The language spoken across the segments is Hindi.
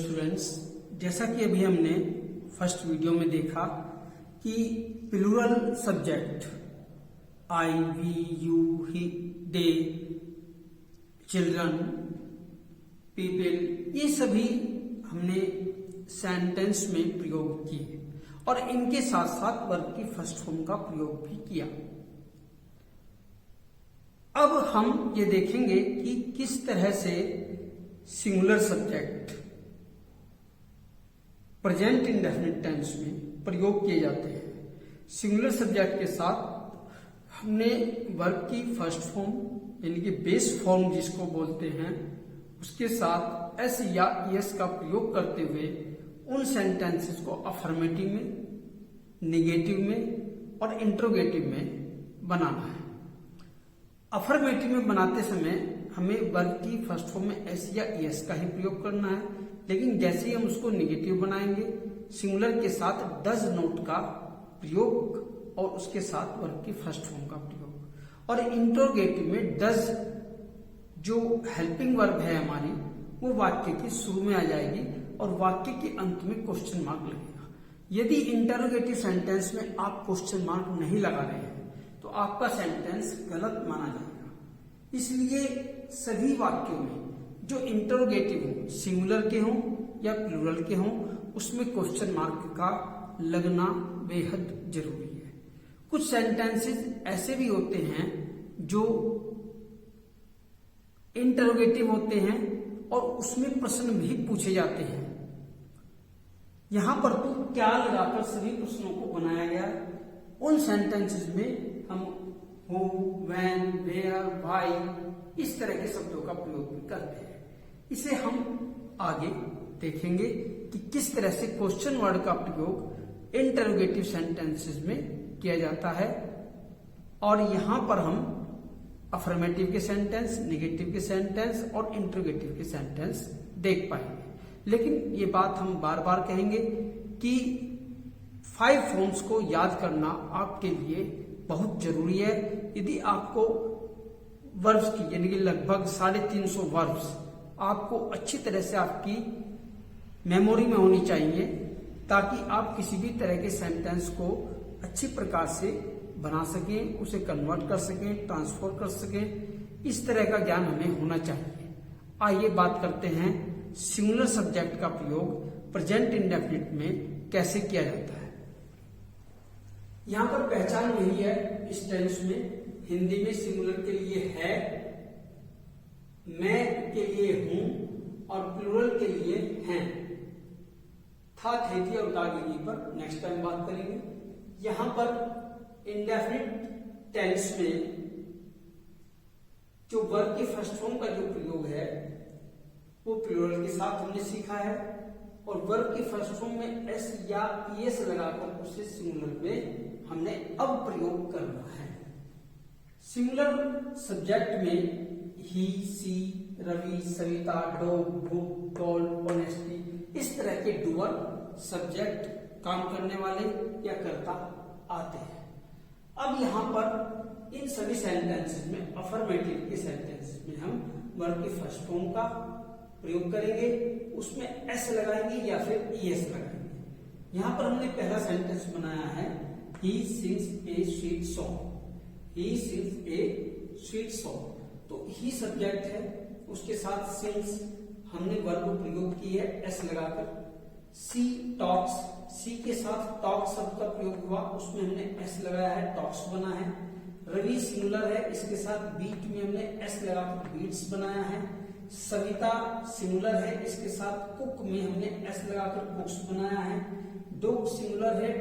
स्टूडेंट्स, जैसा कि अभी हमने फर्स्ट वीडियो में देखा कि plural subject I, we, you, he, they, children, people, ये सभी हमने सेंटेंस में प्रयोग किए और इनके साथ साथ वर्ब की फर्स्ट फॉर्म का प्रयोग भी किया। अब हम ये देखेंगे कि किस तरह से singular subject present indefinite tense में प्रयोग किए जाते हैं। सिंगुलर सब्जेक्ट के साथ हमने वर्ब की फर्स्ट फॉर्म यानी कि बेस फॉर्म जिसको बोलते हैं उसके साथ एस या एस का प्रयोग करते हुए उन सेंटेंसेस को अफर्मेटिव में, नेगेटिव में और इंट्रोगेटिव में बनाना है। अफर्मेटिव में बनाते समय हमें वर्ब की फर्स्ट फॉर्म में एस या एस का ही प्रयोग करना है, लेकिन जैसे ही हम उसको नेगेटिव बनाएंगे सिंगुलर के साथ डज नोट का प्रयोग और उसके साथ वर्ब की फर्स्ट फॉर्म का प्रयोग। और इंट्रोगेटिव में डज जो हेल्पिंग वर्ब है हमारी वो वाक्य के शुरू में आ जाएगी और वाक्य के अंत में क्वेश्चन मार्क लगेगा। यदि इंटरोगेटिव सेंटेंस में आप क्वेश्चन मार्क नहीं लगा रहे हैं तो आपका सेंटेंस गलत माना जाएगा। इसलिए सभी वाक्यों में जो इंटरोगेटिव हो, सिंगुलर के हों या प्लूरल के हों, उसमें क्वेश्चन मार्क का लगना बेहद जरूरी है। कुछ सेंटेंसेस ऐसे भी होते हैं जो इंटरोगेटिव होते हैं और उसमें प्रश्न भी पूछे जाते हैं। यहां पर तो क्या लगाकर सभी प्रश्नों को बनाया गया। उन सेंटेंसेस में हम हु, व्हेन, वेयर, व्हाई इस तरह के शब्दों का प्रयोग भी करते हैं। इसे हम आगे देखेंगे कि किस तरह से क्वेश्चन वर्ड का प्रयोग इंटरोगेटिव सेंटेंसेस में किया जाता है। और यहां पर हम अफर्मेटिव के सेंटेंस, नेगेटिव के सेंटेंस और इंट्रोगेटिव के सेंटेंस देख पाएंगे। लेकिन ये बात हम बार बार कहेंगे कि 5 फॉर्म्स को याद करना आपके लिए बहुत जरूरी है। यदि आपको वर्ब्स की यानी कि लगभग 350 वर्ब्स आपको अच्छी तरह से आपकी मेमोरी में होनी चाहिए ताकि आप किसी भी तरह के सेंटेंस को अच्छी प्रकार से बना सकें, उसे कन्वर्ट कर सकें, ट्रांसफर कर सकें। इस तरह का ज्ञान हमें होना चाहिए। आइए बात करते हैं सिंगुलर सब्जेक्ट का प्रयोग प्रेजेंट इंडेफिनिट में कैसे किया जाता है। यहां पर पहचान यही है इस टेंस में, हिंदी में सिंगुलर के लिए है, मैं के लिए हूं और प्लूरल के लिए हैं। था, थे, थी और गागिनी पर नेक्स्ट टाइम बात करेंगे। यहां पर इंडेफिनिट टेंस में जो वर्ब की फर्स्ट फॉर्म का जो प्रयोग है वो प्लूरल के साथ हमने सीखा है और वर्ब की फर्स्ट फॉर्म में एस या एस लगाकर उसे सिंगुलर में हमने अब प्रयोग करना है। सिंगुलर सब्जेक्ट में he, she, Ravi, Savita, dog, book, doll, honesty इस तरह के डूअर सब्जेक्ट काम करने वाले या कर्ता आते हैं। अब यहां पर इन सभी सेंटेंसेस में अफर्मेटिव के सेंटेंसेस में हम वर्ब की फर्स्ट फॉर्म का प्रयोग करेंगे, उसमें एस लगाएंगे या फिर ईएस लगाएंगे। यहां पर हमने पहला सेंटेंस बनाया है he sings A sweet song. He sings A sweet song, तो ही सब्जेक्ट है, उसके साथ सिंग्स हमने वर्ब प्रयोग की है एस लगाकर। सी टॉक्स, सी के साथ टॉक शब्द का प्रयोग हुआ, उसमें हमने एस लगाया है, टॉक्स बना है। रवि सिंगुलर है, इसके साथ बीट में हमने एस लगाकर बीट्स बनाया है। सविता सिंगुलर है, इसके साथ कुक में हमने एस लगाकर कुक्स बनाया है। डॉग सिंगुलर है,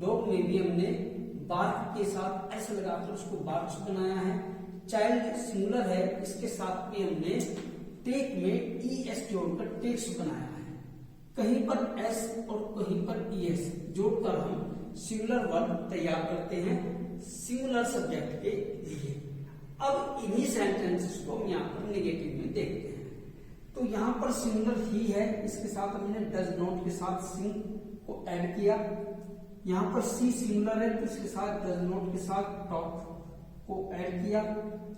डॉग में भी हमने बार्क के साथ एस लगाकर उसको बार्क्स बनाया है। चाइल्ड सिंगुलर है, इसके साथ भी हमने टेक में ई एस जोड़कर टेक्स बनाया है। कहीं पर एस और कहीं पर ई एस जोड़कर हम सिंगुलर वर्ब तैयार करते हैं सिंगुलर सब्जेक्ट के लिए। अब इन्हीं सेंटेंसेस को हम यहाँ पर नेगेटिव में देखते हैं। तो यहाँ पर सिंगुलर ही है, इसके साथ हमने डज नॉट के साथ सिंग को ऐड किया। यहाँ पर सी सिंगुलर है तो इसके साथ डज नॉट के साथ टॉक को ऐड किया।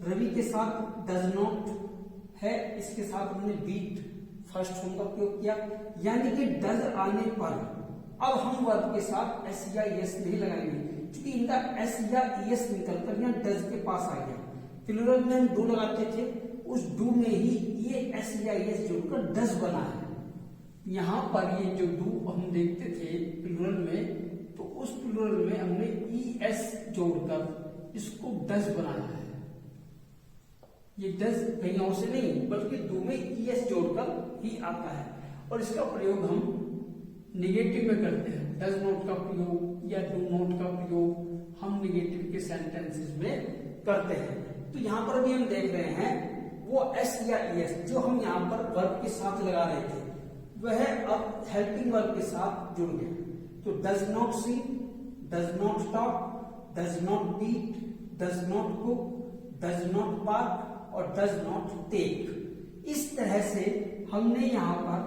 रवि के साथ डज नॉट है, इसके साथ हमने बीट फर्स्ट फॉर्म का प्रयोग किया, यानी कि डज आने पर अब हम वर्ब के साथ एस या एस नहीं लगाएंगे, क्योंकि इनका एस या एस निकलकर यहाँ डज के पास आ गया। प्लूरल में हम डू लगाते थे, उस डू में ही ये एस या एस जोड़कर डज बना है। यहाँ पर ये जो डू हम देखते थे प्लूरल में, तो उस प्लूरल में हमने ई एस जोड़कर इसको डज बनाया है। ये डज कहीं और से नहीं बल्कि डू में ई एस जोड़कर ही आता है, और इसका प्रयोग हम निगेटिव में करते हैं। डज नॉट का प्रयोग या डू नॉट का प्रयोग हम निगेटिव के सेंटेंसेस में करते हैं। तो यहाँ पर भी हम देख रहे हैं वो एस या एस जो हम यहाँ पर वर्ब के साथ लगा रहे थे वह अब हेल्पिंग वर्ब के साथ जुड़ गया। तो does not see, does not talk, does not beat, does not cook, does not park और डज नॉट टेक। इस तरह से हमने यहाँ पर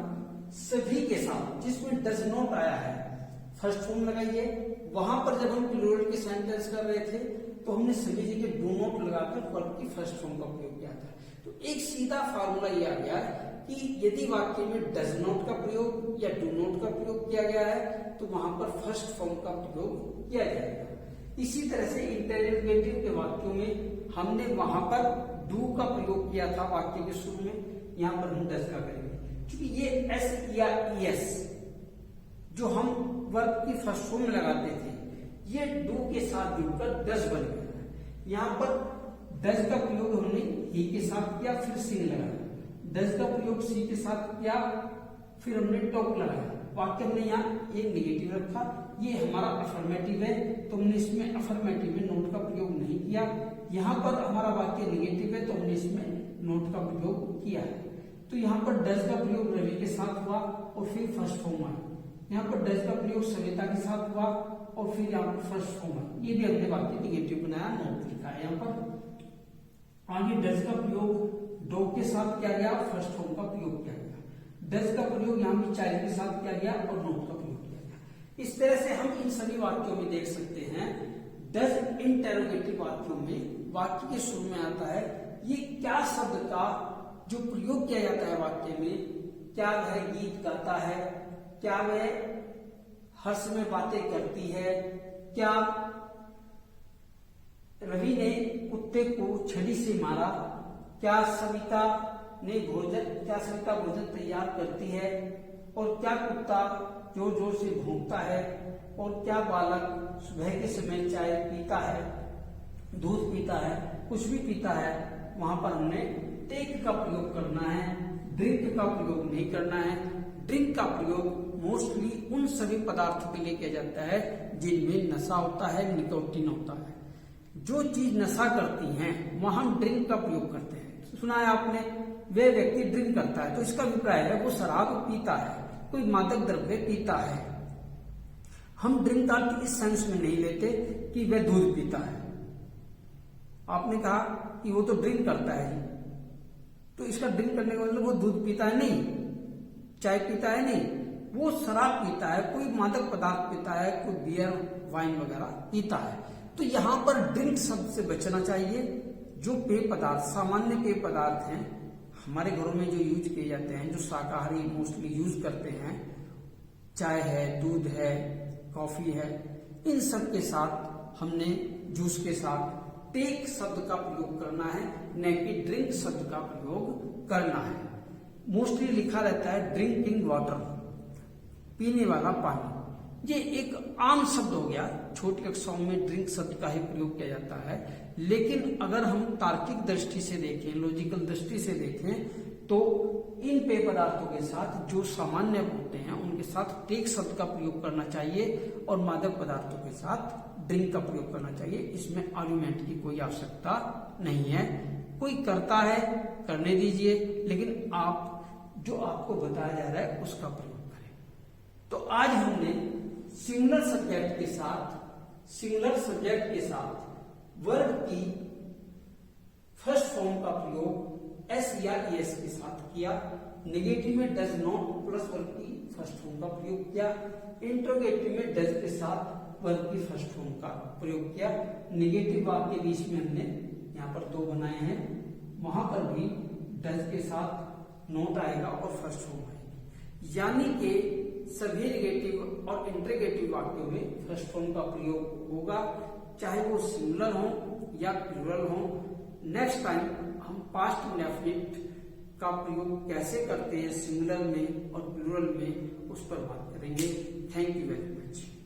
सभी के साथ जिसमें डज नॉट आया है फर्स्ट फॉर्म लगाइए। वहां पर जब हम प्लूरल के सेंटेंस कर रहे थे तो हमने सभी जगह डू नॉट लगाकर वर्ब की फर्स्ट फॉर्म का प्रयोग किया था। तो एक सीधा फार्मूला ये आ गया कि यदि वाक्य में डज नॉट का प्रयोग या डू नॉट का प्रयोग किया गया है तो वहां पर फर्स्ट फॉर्म का प्रयोग किया जाएगा। इसी तरह से इंटरोगेटिव के वाक्यों में हमने वहां पर डू का प्रयोग किया था वाक्य के शुरू में, यहाँ पर हम डज का करेंगे, क्योंकि ये एस या एस जो हम वर्ब की फर्स्ट फॉर्म में लगाते थे ये डू के साथ जुड़कर डज बन गया। यहाँ पर डज का प्रयोग हमने ही के साथ किया, फिर सी लगाया। डज का प्रयोग सी के साथ किया, फिर हमने टॉक लगाया। वाक्य हमने यहाँ एक निगेटिव रखा, ये हमारा अफर्मेटिव है तो हमने इसमें अफर्मेटिव में नोट का प्रयोग नहीं किया। यहाँ पर हमारा वाक्य निगेटिव है तो हमने इसमें नोट का प्रयोग किया है। तो यहाँ पर डज का प्रयोग रवि के साथ हुआ और फिर फर्स्ट फॉर्म आया। यहाँ पर डज का प्रयोग सविता के साथ हुआ और फिर यहाँ पर फर्स्ट फॉर्म आया। ये भी हमने वाक्य निगेटिव बनाया, नोट लिखा है यहाँ पर। आगे डज का प्रयोग डॉग के साथ किया गया, फर्स्ट फॉर्म का प्रयोग किया गया। डज का प्रयोग यहाँ भी चाइल्ड के साथ किया गया और नोट का प्रयोग किया गया। इस तरह से हम इन सभी वाक्यों में देख सकते हैं डज इंटेरोगेटिव वाक्यों में वाक्य के शुरू में आता है ये क्या शब्द का जो प्रयोग किया जाता है वाक्य में, क्या वह गीत गाता है, क्या वह हर समय बातें करती है, क्या रवि ने कुत्ते को छड़ी से मारा, क्या सविता भोजन तैयार करती है, और क्या कुत्ता जोर जोर से भौंकता है, और क्या बालक सुबह के समय चाय पीता है, दूध पीता है, कुछ भी पीता है। वहां पर हमने टेक का प्रयोग करना है, ड्रिंक का प्रयोग नहीं करना है। ड्रिंक का प्रयोग मोस्टली उन सभी पदार्थों के लिए किया जाता है जिनमें नशा होता है, निकोटीन होता है। जो चीज नशा करती हैं वहां हम ड्रिंक का प्रयोग करते हैं। सुना है आपने, वे व्यक्ति ड्रिंक करता है तो इसका अभिप्राय है वो शराब पीता है, कोई मादक द्रव्य पीता है। हम ड्रिंक का इस सेंस में नहीं लेते कि वह दूध पीता है। आपने कहा कि वो तो ड्रिंक करता है, तो इसका ड्रिंक करने का मतलब वो दूध पीता है नहीं, चाय पीता है नहीं, वो शराब पीता है, कोई मादक पदार्थ पीता है, कोई बियर वाइन वगैरह पीता है। तो यहाँ पर ड्रिंक शब्द से बचना चाहिए। जो पेय पदार्थ, सामान्य पेय पदार्थ हैं हमारे घरों में जो यूज किए जाते हैं, जो शाकाहारी मोस्टली यूज करते हैं, चाय है, दूध है, कॉफी है, इन सब के साथ हमने जूस के साथ टेक शब्द का प्रयोग करना है, न कि ड्रिंक शब्द का प्रयोग करना है। मोस्टली लिखा रहता है ड्रिंकिंग वाटर, पीने वाला पानी। ये एक आम शब्द हो गया, छोटी कक्षाओं में ड्रिंक शब्द का ही प्रयोग किया जाता है। लेकिन अगर हम तार्किक दृष्टि से देखें, लॉजिकल दृष्टि से देखें, तो इन पेय पदार्थों के साथ जो सामान्य होते हैं उनके साथ टेक शब्द का प्रयोग करना चाहिए और मादक पदार्थों के साथ ड्रिंक का प्रयोग करना चाहिए। इसमें आर्गुमेंट की कोई आवश्यकता नहीं है। कोई करता है करने दीजिए, लेकिन आप जो आपको बताया जा रहा है उसका प्रयोग करें। तो आज हमने सिंगुलर सब्जेक्ट के साथ वर्ब की फर्स्ट फॉर्म का प्रयोग एस या एस के साथ किया। नेगेटिव में डज नॉट प्लस वर्ब की फर्स्ट फॉर्म का प्रयोग किया। इंट्रोगेटिव में डज के साथ वर्ब की फर्स्ट फॉर्म का प्रयोग किया। नेगेटिव वाक्य के बीच में हमने यहाँ पर दो बनाए हैं, वहां पर भी डज के साथ नोट आएगा और फर्स्ट फॉर्म आएगी। यानी कि सभी निगेटिव और इंटरोगेटिव वाक्यों में फर्स्ट फॉर्म का प्रयोग होगा, चाहे वो सिंगुलर हो या प्लूरल हो। नेक्स्ट टाइम हम पास्ट इंडेफिनिट का प्रयोग कैसे करते हैं सिंगुलर में और प्लूरल में, उस पर बात करेंगे। Thank you very much.